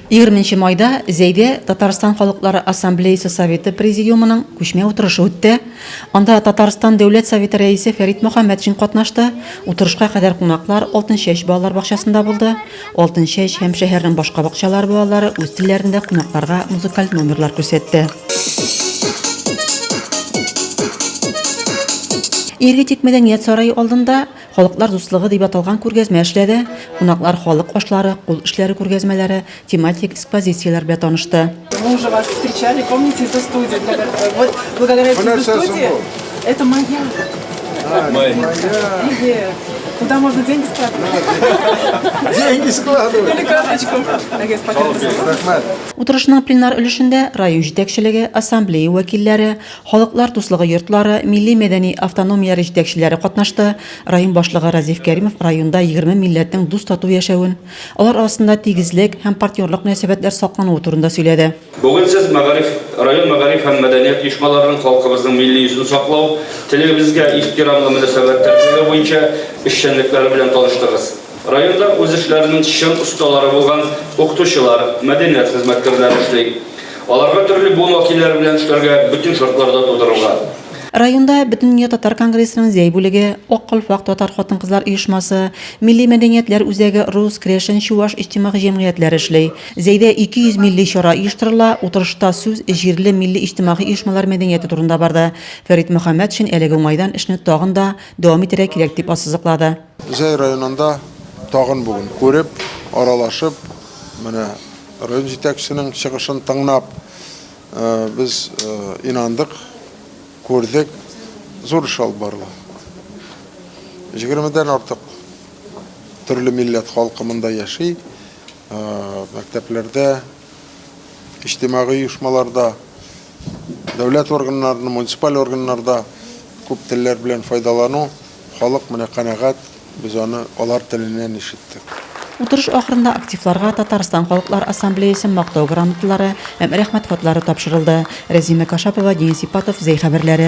20 майда Зәйдә Татарстан Халыклары Ассамблеясы Советы Президиумының күчмә утырышы үтте. Анда Татарстан Дәүләт Советы рәисе Фәрит Мөхәммәтшин катнашты. Утырышка кадәр кунаклар Алтынчәч балалар бакчасында булды. Алтынчәч һәм шәһәрнең башка бакчалар балалары үз телләрендә кунакларга музыкаль номерлар күрсәтте. Иргитик мәдәният сарае алдында халыклар дуслыгы дип аталган күргәзмә эшләде. Кунаклар халык ашлары, кул эшләре күргәзмәләре, тематик экспозицияләр белән танышты. Мы уже вас встречали, помните, из-за студии. Вот благодаря этой студии, это моя. Идея. Куда можно деньги складывать? Деньги складывать. Или карточку. Утырышның пленар өлешендә район җитәкчелеге, ассамблея вәкилләре, халыклар дуслыгы йортлары, милли мәдәни автономияләре җитәкчеләре катнашты. Район башлыгы Разиф Кәримов районда 20 милләтнең дуст тату яшәвен, алар арасында тигезлек һәм партнерлык мөнәсәбәтләр саклануы турында сөйләде. Бүген сез район мәгариф һәм мәдәният оешмаларының халкыбызның милли йөзен саклау, телебезгә ихтирамлы мөнәсәбәтләр буенча эшчәнлекләре белән таныштыгыз. Районда үз эшләренең чын усталары булган укытучылар, мәдәният хезмәткәрләре эшли. Аларга төрле буын вәкилләре белән эшләргә бүтән шартларда тудырылган. Районда Бөтендөнья татар конгрессының зәй бүлеге, Аккалфак татар хатын-кызлар оешмасы, милли мәдәниятләр үзәге Рус Крешен Чуваш иҗтимагый җәмгыятьләре эшли. Зәйдә 200 милли чара оештырыла, утырышта сүз җирле милли иҗтимагый оешмалар мәдәнияте турында барды. Фәрит Мөхәммәтшин әлеге уңайдан эшне тагын да дәвам итәргә кирәк дип ассызыклады. Зәй районында тагын бүген күреп, аралашып, менә район җитәкчесенең чыгышын тыңлап, без инандык, күрдек, зур эш алып барыла. 20дән артык төрле милләт халкы монда яши. Мәктәпләрдә, иҗтимагый оешмаларда, дәүләт органнарында, муниципаль органнарда күп телләр белән файдалану, халык менә канәгать, без аны алар теленнән ишеттек. Утырыш ахырында активларга Татарстан Халыклар Ассамблеясы мактау грамоталары һәм рәхмәт хатлары тапшырылды. Рәзимә Кашапова, Денис Ипатов, Зәй хәбәрләре.